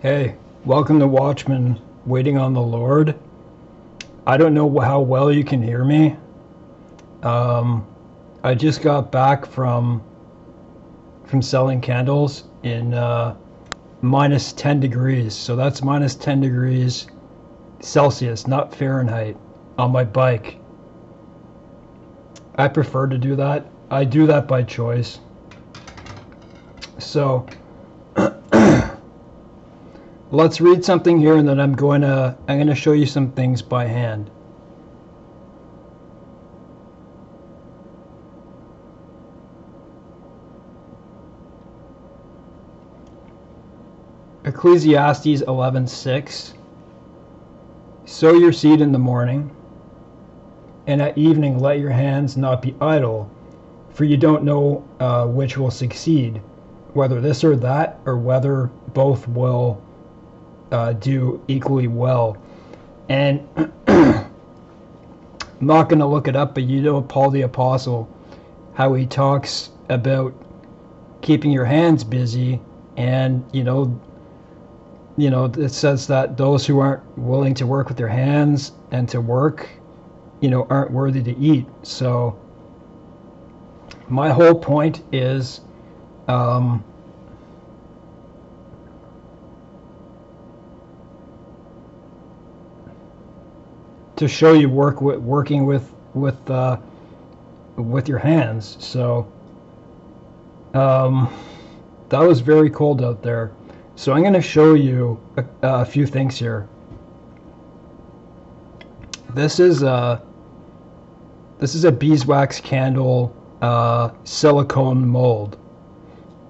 Hey, welcome to Watchmen Waiting on the Lord. I don't know how well you can hear me. I just got back from selling candles in minus 10 degrees. So that's minus 10 degrees Celsius, not Fahrenheit, on my bike. I prefer to do that. I do that by choice. So let's read something here, and then I'm going to show you some things by hand. Ecclesiastes 11:6. Sow your seed in the morning, and at evening let your hands not be idle, for you don't know which will succeed, whether this or that, or whether both will do equally well. And I'm not going to look it up, but you know Paul the Apostle, how he talks about keeping your hands busy, and you know it says that those who aren't willing to work with their hands and to work, aren't worthy to eat. So my whole point is to show you working with your hands. So that was very cold out there. So I'm going to show you a few things here. This is a beeswax candle silicone mold.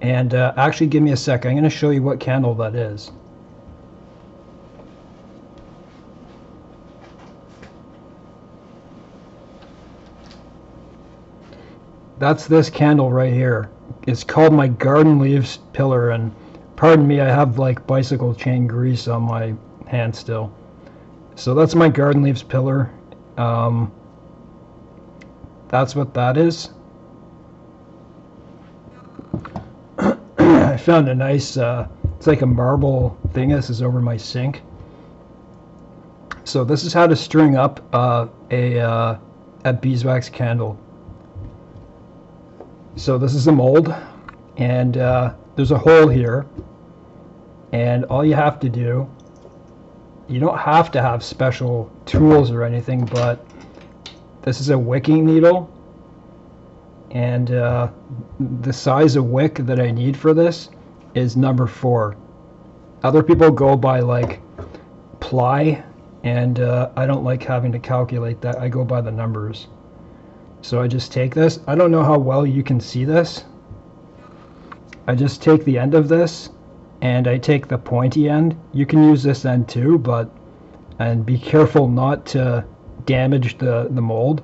And actually, give me a sec. I'm going to show you what candle that is. That's this candle right here. It's called my garden leaves pillar, and pardon me, I have like bicycle chain grease on my hand still. So that's my garden leaves pillar. That's what that is. I found a nice, it's like a marble thing. This is over my sink. So this is how to string up a beeswax candle. So this is a mold, and there's a hole here, and all you have to do, you don't have to have special tools or anything, but this is a wicking needle, and the size of wick that I need for this is number 4. Other people go by like ply, and I don't like having to calculate that. I go by the numbers. So I just take this. I don't know how well you can see this. I just take the end of this, and I take the pointy end. You can use this end too, and be careful not to damage the mold.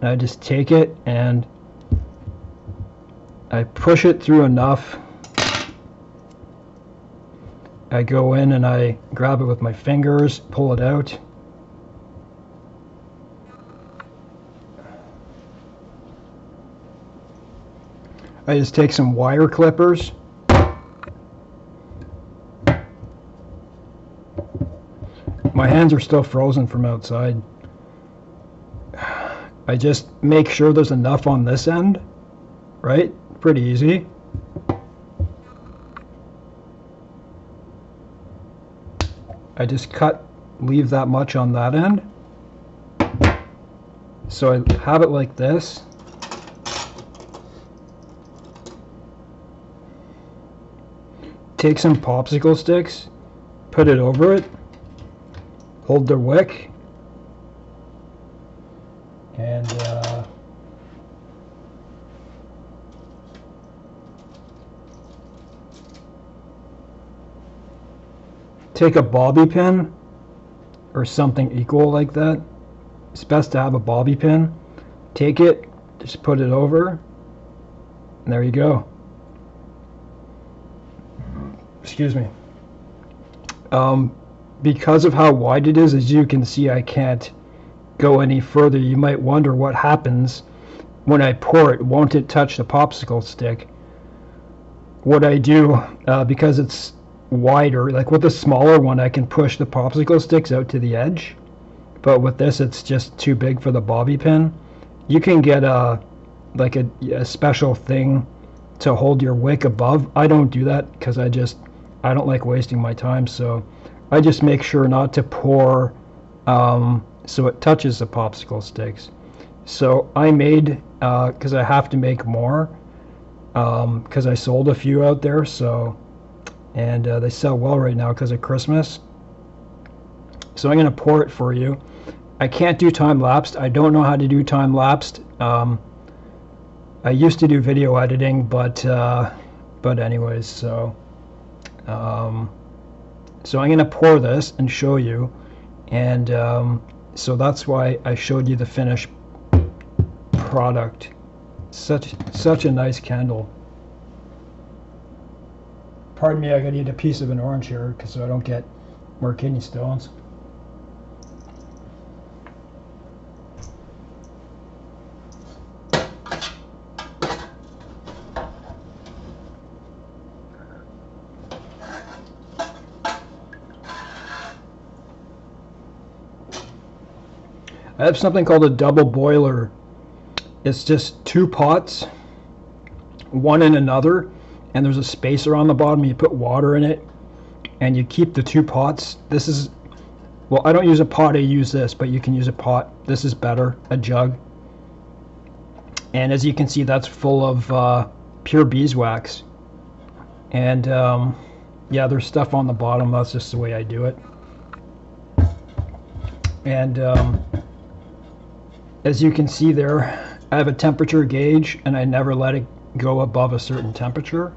And I just take it and I push it through enough. I go in and I grab it with my fingers, pull it out. I just take some wire clippers. My hands are still frozen from outside. I just make sure there's enough on this end, right? Pretty easy. I just leave that much on that end. So I have it like this. Take some popsicle sticks, put it over it, hold the wick, and take a bobby pin or something equal like that. It's best to have a bobby pin. Take it, just put it over, and there you go. Excuse me. Because of how wide it is, as you can see, I can't go any further. You might wonder what happens when I pour it. Won't it touch the popsicle stick? What I do, because it's wider. Like with the smaller one, I can push the popsicle sticks out to the edge, but with this, it's just too big for the bobby pin. You can get a special thing to hold your wick above. I don't do that because I don't like wasting my time, so I just make sure not to pour so it touches the popsicle sticks. So I made, because I have to make more, because I sold a few out there, so, and they sell well right now because of Christmas. So I'm going to pour it for you. I can't do time-lapsed. I don't know how to do time-lapsed. I used to do video editing, but anyways, so I'm going to pour this and show you, and so that's why I showed you the finished product. Such a nice candle. Pardon me, I gotta eat a piece of an orange here so I don't get more kidney stones. I have something called a double boiler. It's just 2 pots, one in another, and there's a spacer on the bottom. You put water in it, and you keep the 2 pots. This is, well, I don't use a pot, I use this, but you can use a pot. This is better, a jug. And as you can see, that's full of pure beeswax. And yeah, there's stuff on the bottom. That's just the way I do it. And as you can see there, I have a temperature gauge, and I never let it go above a certain temperature.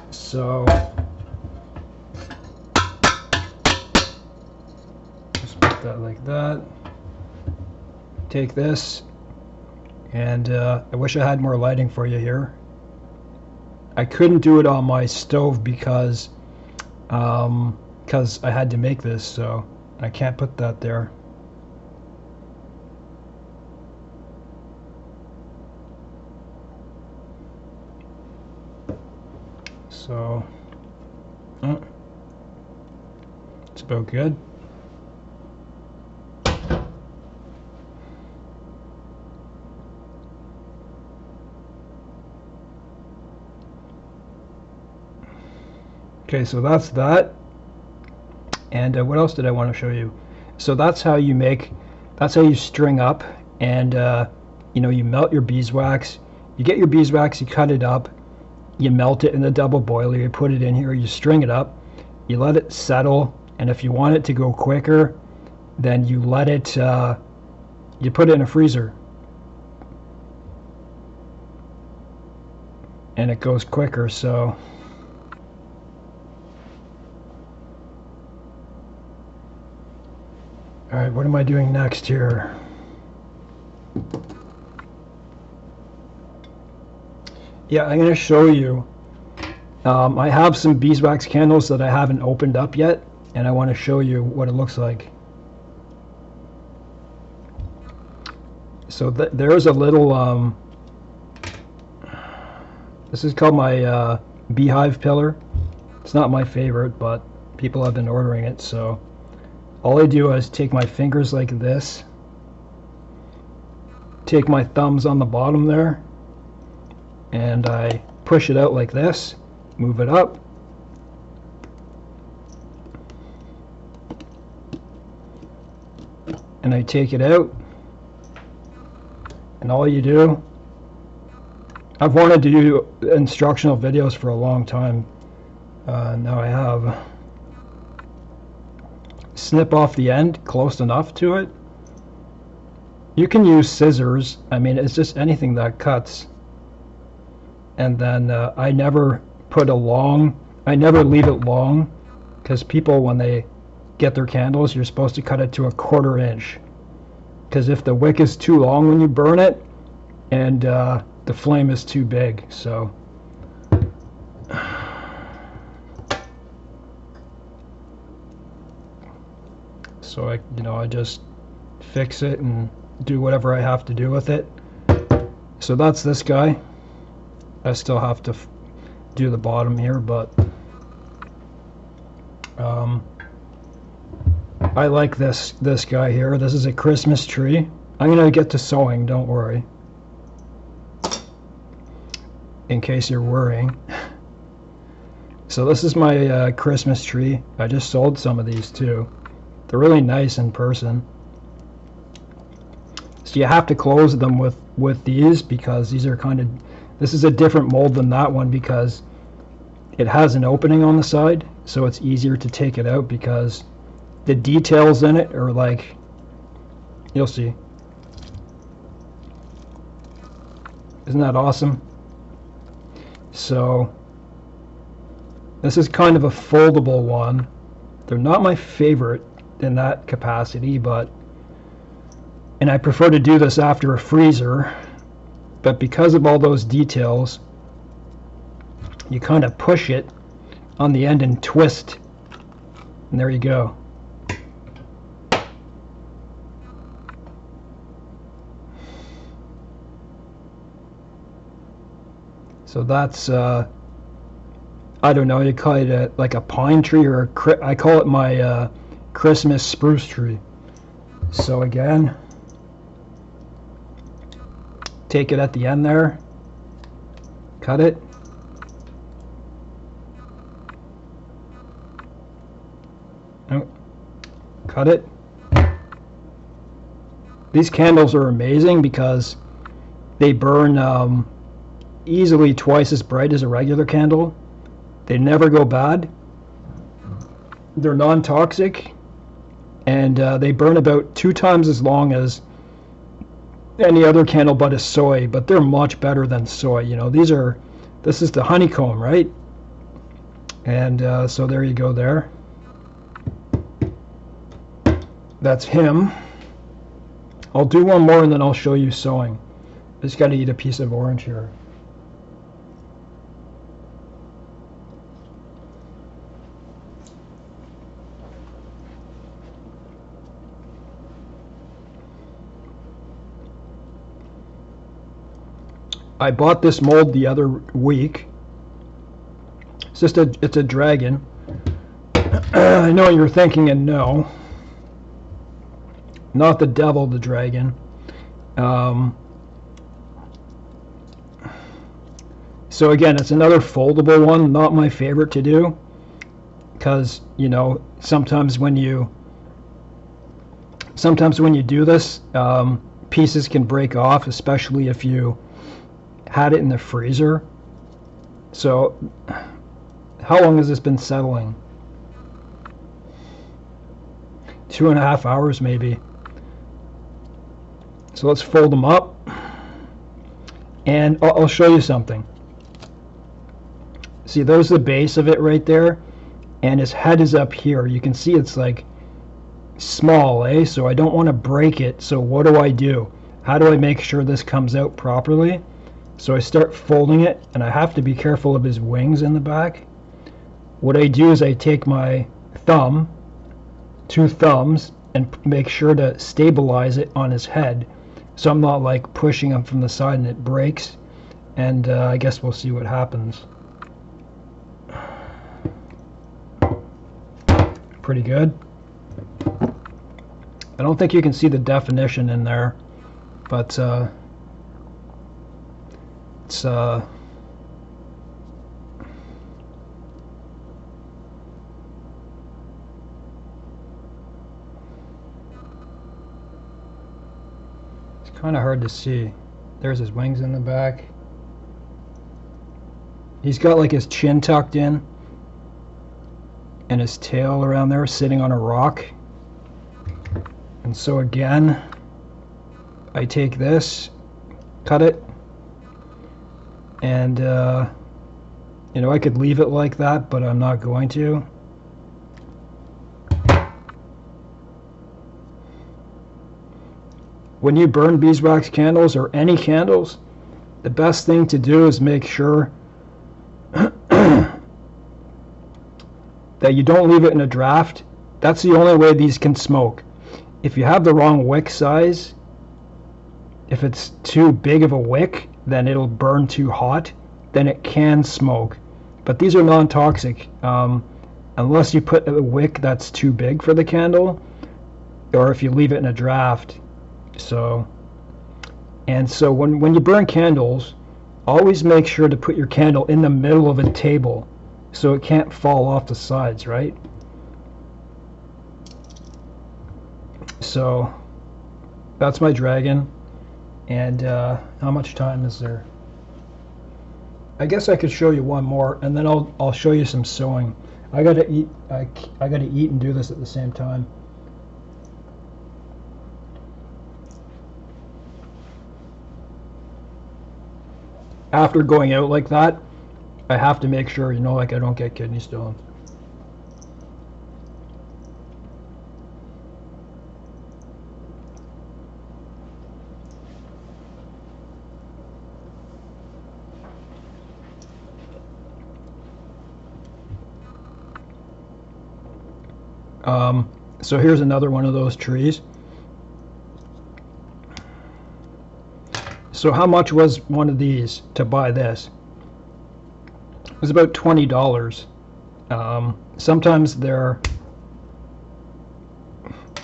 So just put that like that. Take this, and I wish I had more lighting for you here. I couldn't do it on my stove because I had to make this, so I can't put that there. So it's about good. Okay, so that's that. And what else did I want to show you? So that's how you string up, and you know, you melt your beeswax. You get your beeswax, you cut it up, you melt it in the double boiler, you put it in here, you string it up, you let it settle, and if you want it to go quicker, then you let it, you put it in a freezer, and it goes quicker. So alright, what am I doing next here? Yeah, I'm going to show you. I have some beeswax candles that I haven't opened up yet, and I want to show you what it looks like. So there's a little, this is called my beehive pillar. It's not my favorite, but people have been ordering it, so all I do is take my fingers like this, take my thumbs on the bottom there, and I push it out like this, move it up, and I take it out, and all you do, I've wanted to do instructional videos for a long time, now I have. Snip off the end close enough to it. You can use scissors, I mean, it's just anything that cuts. And then I never leave it long, because people, when they get their candles, you're supposed to cut it to 1/4 inch, because if the wick is too long when you burn it, and the flame is too big. So I just fix it and do whatever I have to do with it. So that's this guy. I still have to do the bottom here, but Um, I like this guy here. This is a Christmas tree. I'm gonna get to sewing, don't worry. In case you're worrying. So this is my Christmas tree. I just sold some of these too. They're really nice in person. So you have to close them with these because these are kind of, this is a different mold than that one because it has an opening on the side, so it's easier to take it out because the details in it are like, you'll see. Isn't that awesome? So this is kind of a foldable one. They're not my favorite in that capacity, but, and I prefer to do this after a freezer, but because of all those details, you kind of push it on the end and twist, and there you go. So that's I don't know, you call it like a pine tree, or I call it my Christmas spruce tree. So again, take it at the end there, cut it, cut it. These candles are amazing because they burn easily twice as bright as a regular candle. They never go bad. They're non-toxic, and they burn about 2 times as long as any other candle but a soy, but they're much better than soy. You know, this is the honeycomb, right? And so there you go there. That's him. I'll do one more and then I'll show you sewing. Just got to eat a piece of orange here. I bought this mold the other week. It's a dragon. I know you're thinking, and no, not the devil, the dragon. So again, it's another foldable one. Not my favorite to do, because you know sometimes when you do this, pieces can break off, especially if you had it in the freezer. So how long has this been settling? 2.5 hours maybe. So let's fold them up, and I'll show you something. See, there's the base of it right there, and his head is up here. You can see it's like small, so I don't want to break it. So what do? How do I make sure this comes out properly? So I start folding it, and I have to be careful of his wings in the back. What I do is I take my thumb, 2 thumbs, and make sure to stabilize it on his head, so I'm not like pushing him from the side and it breaks. And I guess we'll see what happens. Pretty good. I don't think you can see the definition in there, but it's kind of hard to see. There's his wings in the back. He's got like his chin tucked in and his tail around there sitting on a rock. And so again, I take this, cut it, and you know, I could leave it like that, but I'm not going to. When you burn beeswax candles or any candles, the best thing to do is make sure that you don't leave it in a draft. That's the only way these can smoke. If you have the wrong wick size, if it's too big of a wick, then it'll burn too hot, then it can smoke. But these are non-toxic. unless you put a wick that's too big for the candle, or if you leave it in a draft. So when you burn candles, always make sure to put your candle in the middle of a table so it can't fall off the sides, right? So that's my dragon. And how much time is there? I guess I could show you one more, and then I'll show you some sewing. I gotta eat. I gotta eat and do this at the same time. After going out like that, I have to make sure, like I don't get kidney stones. So here's another one of those trees. So how much was one of these to buy this? It was about $20. Sometimes they're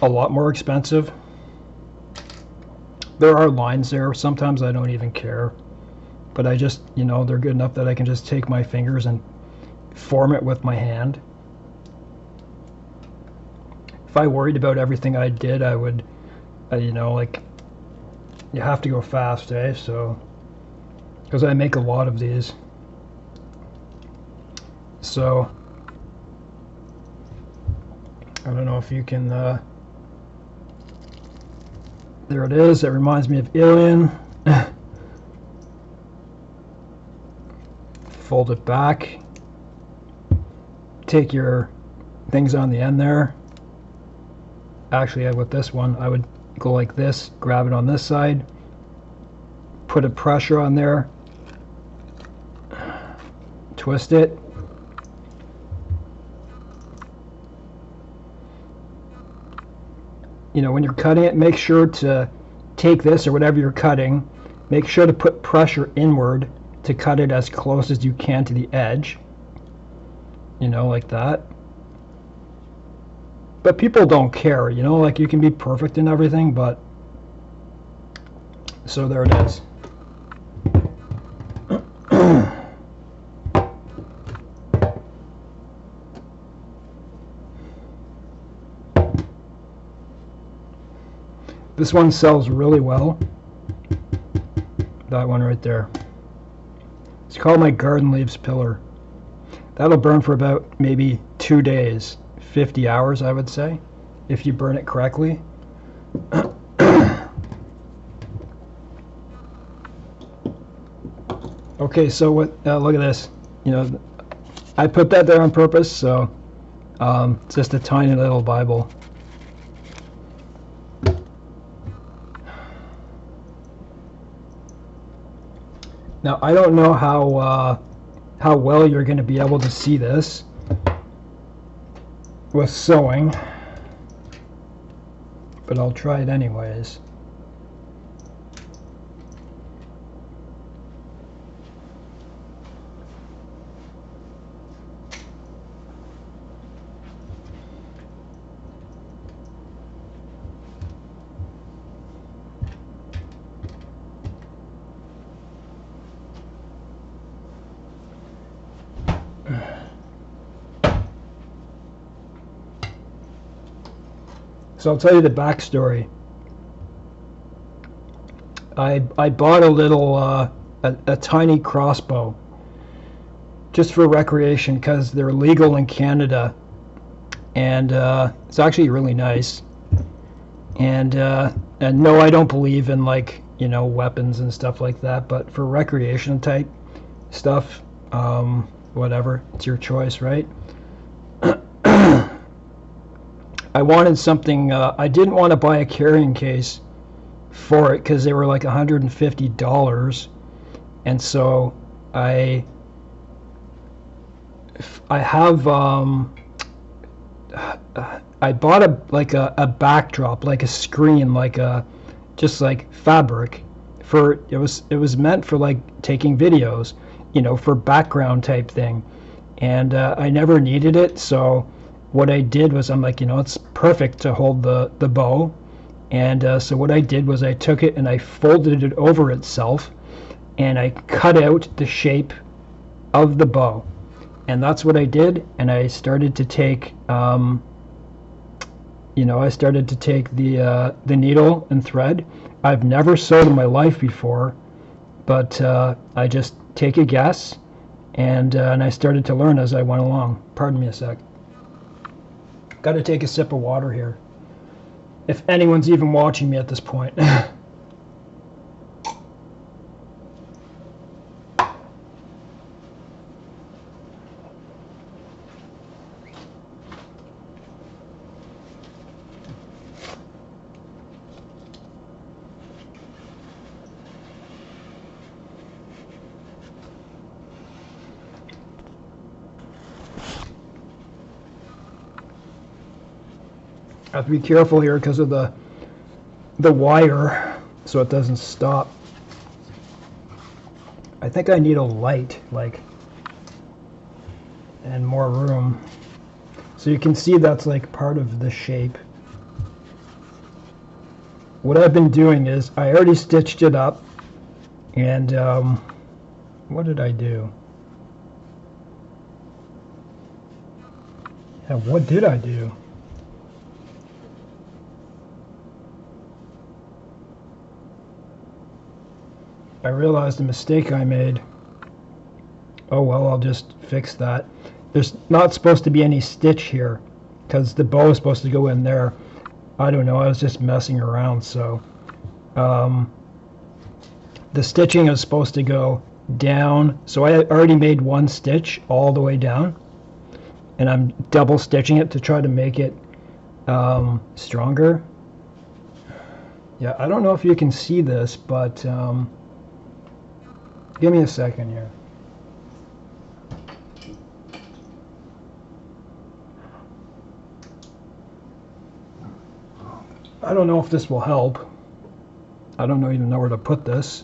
a lot more expensive. There are lines there. Sometimes I don't even care. But I just, they're good enough that I can just take my fingers and form it with my hand. If I worried about everything I did, I would, like, you have to go fast, eh? So, because I make a lot of these. So, I don't know if you can, there it is. It reminds me of Alien. Fold it back. Take your things on the end there. Actually, with this one, I would go like this, grab it on this side, put a pressure on there, twist it, when you're cutting it, make sure to take this or whatever you're cutting, make sure to put pressure inward to cut it as close as you can to the edge, like that. But people don't care, like you can be perfect in everything, but so there it is. This one sells really well. That one right there. It's called my garden leaves pillar. That'll burn for about maybe 2 days. 50 hours, I would say, if you burn it correctly. Okay, so what? Look at this. I put that there on purpose, so it's just a tiny little Bible. Now I don't know how well you're going to be able to see this with sewing, but I'll try it anyways. So I'll tell you the backstory. I bought a little, a tiny crossbow just for recreation because they're legal in Canada, and it's actually really nice. And no, I don't believe in weapons and stuff like that, but for recreation type stuff, whatever, it's your choice, right? I wanted something, I didn't want to buy a carrying case for it because they were like $150, and so I have I bought a backdrop, like a screen, just like fabric for it was meant for taking videos, for background type thing, and I never needed it, so what I did was, I'm like, it's perfect to hold the bow. And so what I did was I took it and I folded it over itself, and I cut out the shape of the bow. And that's what I did. And I started to take, the needle and thread. I've never sewed in my life before, but I just take a guess, and I started to learn as I went along. Pardon me a sec. Got to take a sip of water here, if anyone's even watching me at this point. I have to be careful here because of the wire, so it doesn't stop. I think I need a light, and more room. So you can see that's like part of the shape. What I've been doing is I already stitched it up, and what did I do? Yeah, what did I do? I realized the mistake I made. Oh well, I'll just fix that. There's not supposed to be any stitch here because the bow is supposed to go in there. I don't know, I was just messing around. So the stitching is supposed to go down. So I already made one stitch all the way down, and I'm double stitching it to try to make it stronger. Yeah, I don't know if you can see this, but give me a second here. I don't know if this will help. I don't even know where to put this.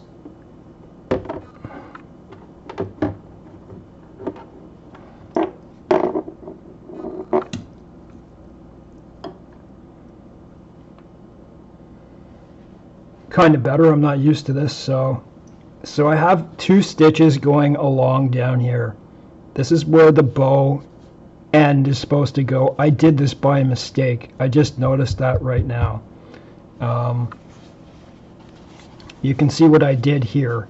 Kind of better. I'm not used to this, so I have 2 stitches going along down here. This is where the bow end is supposed to go. I did this by mistake. I just noticed that right now. You can see what I did here.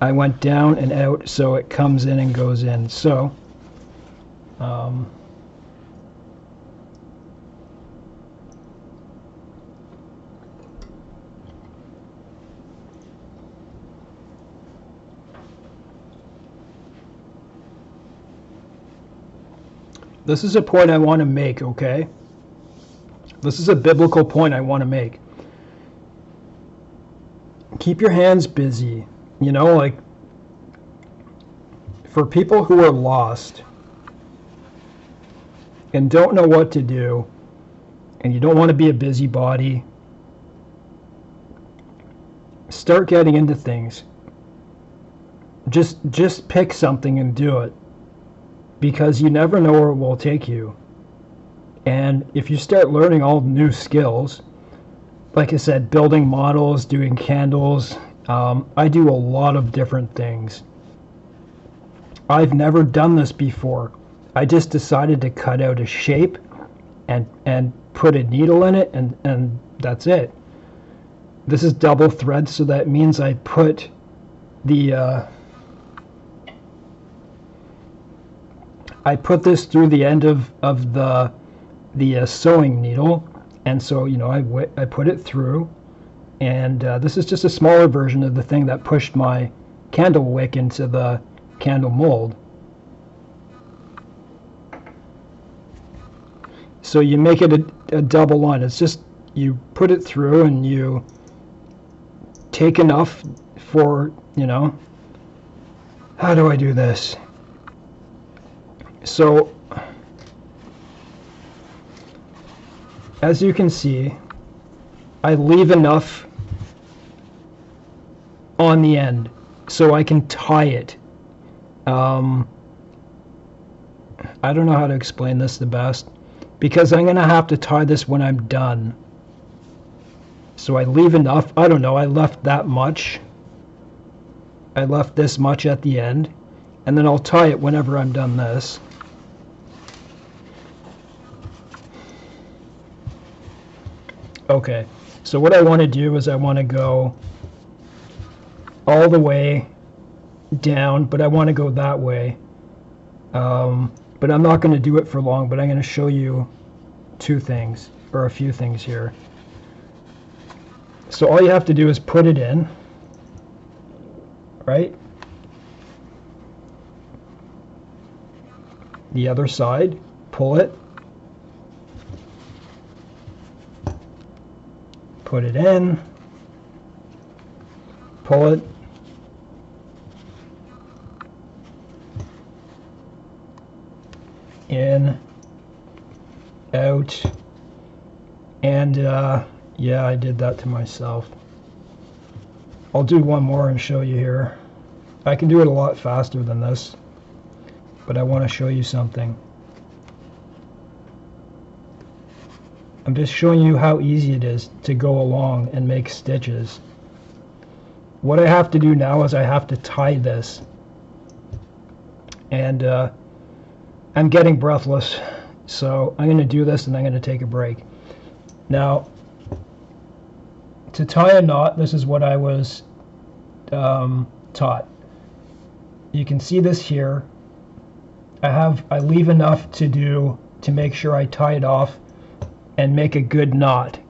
I went down and out so it comes in and goes in. So this is a point I want to make, okay? This is a biblical point I want to make. Keep your hands busy. Like, for people who are lost and don't know what to do, and you don't want to be a busybody, start getting into things. Just pick something and do it, because you never know where it will take you. And if you start learning all new skills, like I said, building models, doing candles, I do a lot of different things. I've never done this before. I just decided to cut out a shape and put a needle in it, and that's it. This is double thread, so that means I put the I put this through the end of the sewing needle, and so I put it through, and this is just a smaller version of the thing that pushed my candle wick into the candle mold. So you make it a double line. It's just you put it through and you take enough for, how do I do this? So as you can see, I leave enough on the end so I can tie it. I don't know how to explain this the best, because I'm going to have to tie this when I'm done. So I leave enough, I don't know, I left that much. I left this much at the end, and then I'll tie it whenever I'm done this. Okay, so what I want to do is I want to go all the way down, but I want to go that way. But I'm not going to do it for long, but I'm going to show you two things, or a few things here. So all you have to do is put it in, right? The other side, pull it, put it in, pull it, in, out, and yeah, I did that to myself. I'll do one more and show you here. I can do it a lot faster than this, but I want to show you something. I'm just showing you how easy it is to go along and make stitches. What I have to do now is I have to tie this, and I'm getting breathless, so I'm going to do this and I'm going to take a break. Now, to tie a knot, this is what I was taught. You can see this here. I leave enough to make sure I tie it off and make a good knot.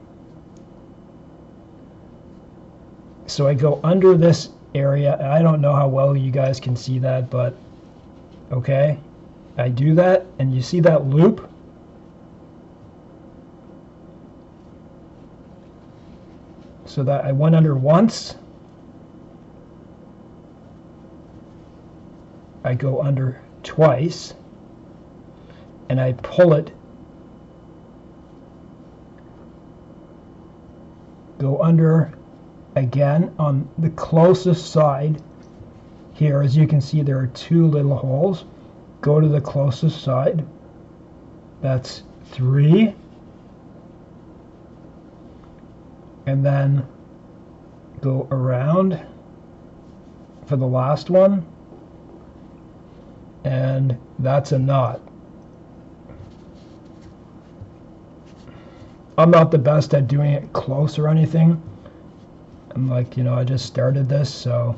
So I go under this area. I don't know how well you guys can see that, but okay. I do that, and you see that loop? So that I went under once. I go under twice, and I pull it, go under again on the closest side. Here, as you can see, there are two little holes. Go to the closest side. That's 3. And then go around for the last one. And that's a knot. I'm not the best at doing it close or anything. I'm like, you know, I just started this, so.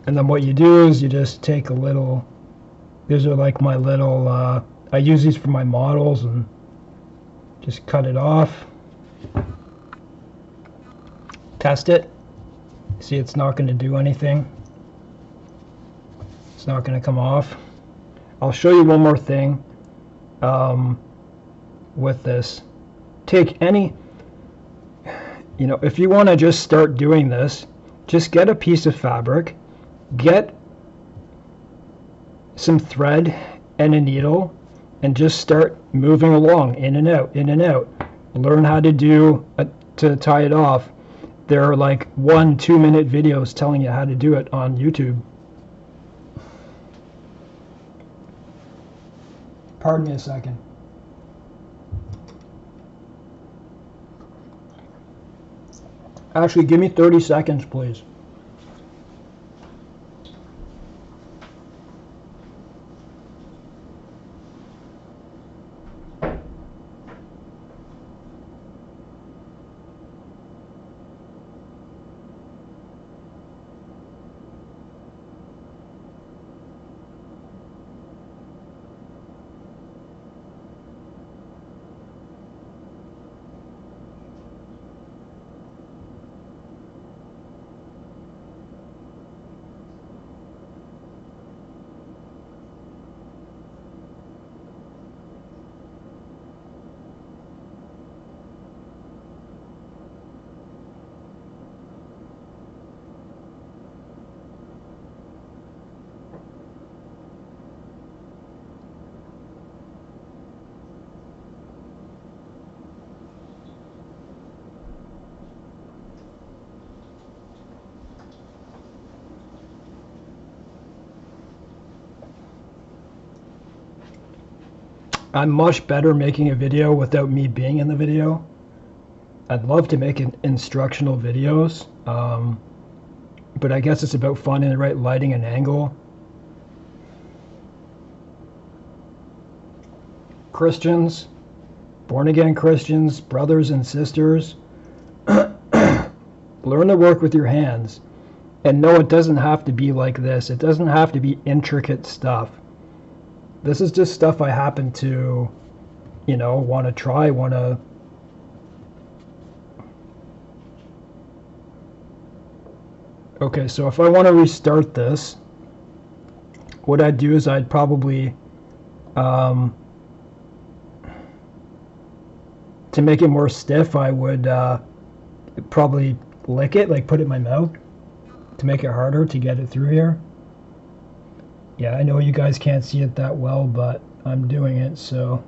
And then what you do is you just take a little, these are like my little, I use these for my models, and just cut it off. Test it. See, it's not going to do anything. It's not going to come off. I'll show you one more thing with this. Take any, you know, if you want to just start doing this, just get a piece of fabric, get some thread and a needle, and just start moving along, in and out, in and out. Learn how to to tie it off. There are like 1-2 minute videos telling you how to do it on YouTube. Pardon me a second. Actually, give me 30 seconds, please. I'm much better making a video without me being in the video. I'd love to make instructional videos, but I guess it's about finding the right lighting and angle. Christians, born-again Christians, brothers and sisters, learn to work with your hands. And no, it doesn't have to be like this. It doesn't have to be intricate stuff. This is just stuff I happen to, you know, want to try, want to... Okay, so if I want to restart this, what I'd do is I'd probably, to make it more stiff, I would probably lick it, like put it in my mouth to make it harder to get it through here. Yeah, I know you guys can't see it that well, but I'm doing it, so.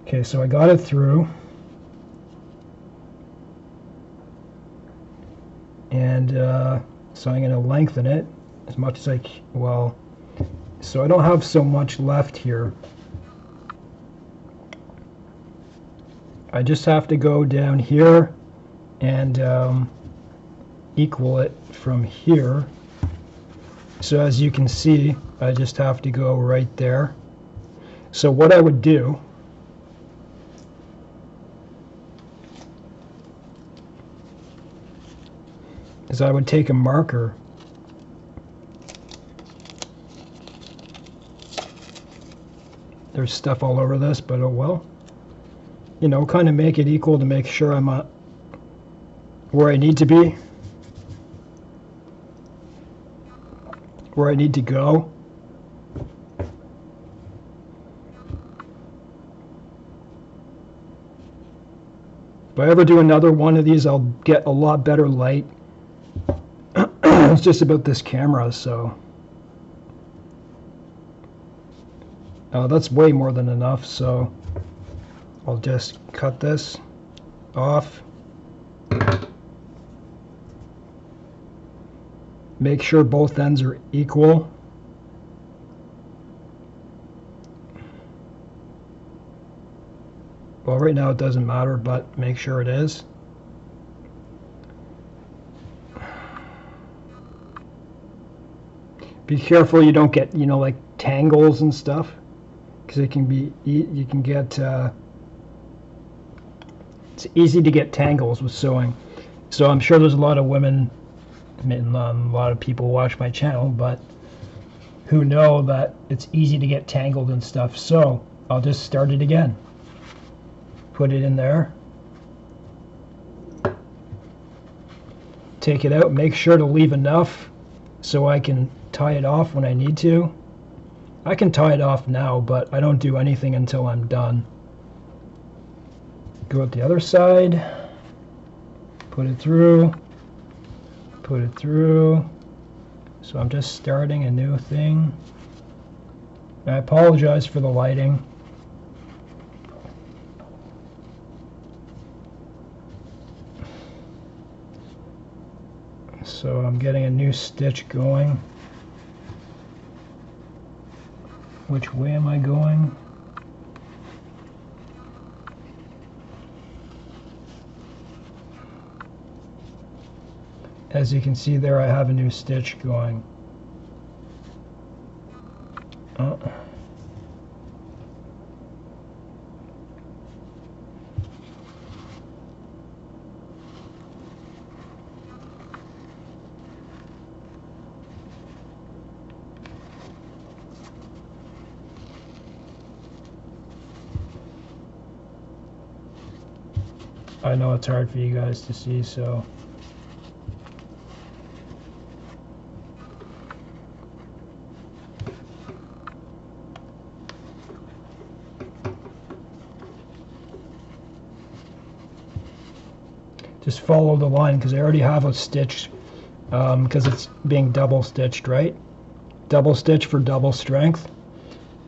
Okay, so I got it through. And so I'm going to lengthen it as much as well, so I don't have so much left here. I just have to go down here and equal it from here. So as you can see, I just have to go right there. So what I would do is I would take a marker there's stuff all over this, but oh well. You know, kind of make it equal to make sure I'm where I need to be, where I need to go. If I ever do another one of these, I'll get a lot better light. It's just about this camera, so that's way more than enough, so I'll just cut this off. Make sure both ends are equal. Well, right now it doesn't matter, but make sure it is. Be careful you don't get, you know, like tangles and stuff, because it can be, you can get, it's easy to get tangles with sewing. So I'm sure there's a lot of women, and a lot of people watch my channel, but who know that it's easy to get tangled and stuff. So I'll just start it again. Put it in there. Take it out. Make sure to leave enough so I can tie it off when I need to. I can tie it off now, but I don't do anything until I'm done. Go at the other side. Put it through. Put it through. So I'm just starting a new thing. I apologize for the lighting. So I'm getting a new stitch going. Which way am I going? As you can see there, I have a new stitch going. Oh. I know it's hard for you guys to see, so just follow the line, because I already have a stitch, because it's being double stitched, right? Double stitch for double strength,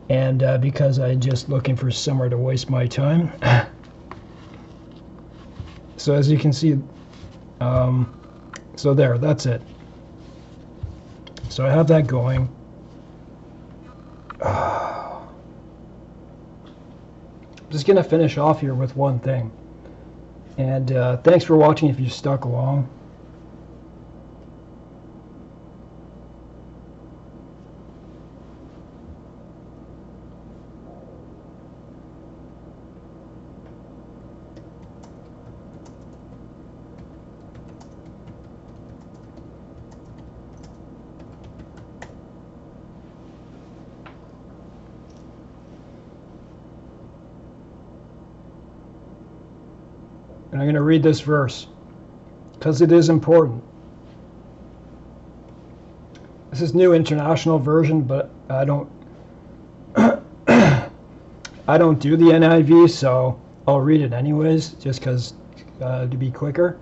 and because I'm just looking for somewhere to waste my time. So as you can see, so there, that's it. So I have that going. just going to finish off here with one thing. And thanks for watching if you stuck along. And I'm going to read this verse because it is important. This is New International Version, but I don't I don't do the NIV, so I'll read it anyways, just because to be quicker.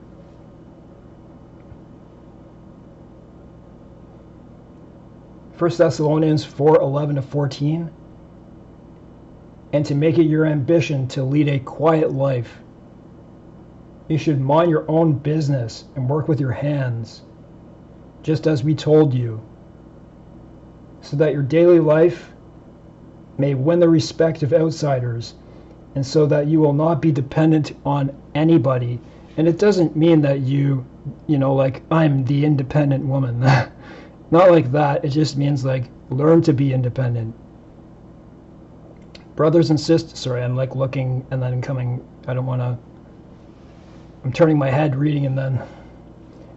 First Thessalonians 4:11-14, and to make it your ambition to lead a quiet life. You should mind your own business and work with your hands, just as we told you, so that your daily life may win the respect of outsiders, and so that you will not be dependent on anybody. And it doesn't mean that you know, like, I'm the independent woman. Not like that. It just means, like, learn to be independent. Brothers and sisters, sorry, I'm like looking and then coming, I don't want to, I'm turning my head reading and then.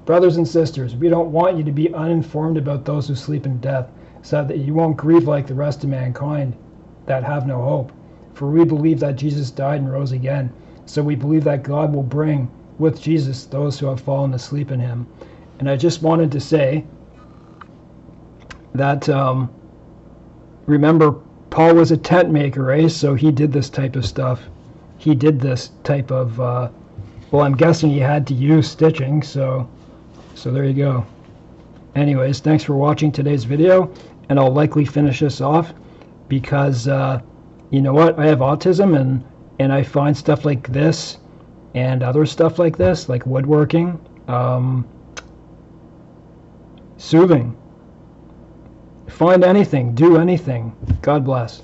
Brothers and sisters, we don't want you to be uninformed about those who sleep in death, so that you won't grieve like the rest of mankind that have no hope. For we believe that Jesus died and rose again, so we believe that God will bring with Jesus those who have fallen asleep in him. And I just wanted to say that, remember, Paul was a tent maker, eh? So he did this type of stuff. He did this type of, well, I'm guessing he had to use stitching, so there you go. Anyways, thanks for watching today's video, and I'll likely finish this off because, you know what, I have autism, and I find stuff like this and other stuff like this, like woodworking, soothing. Find anything, do anything. God bless.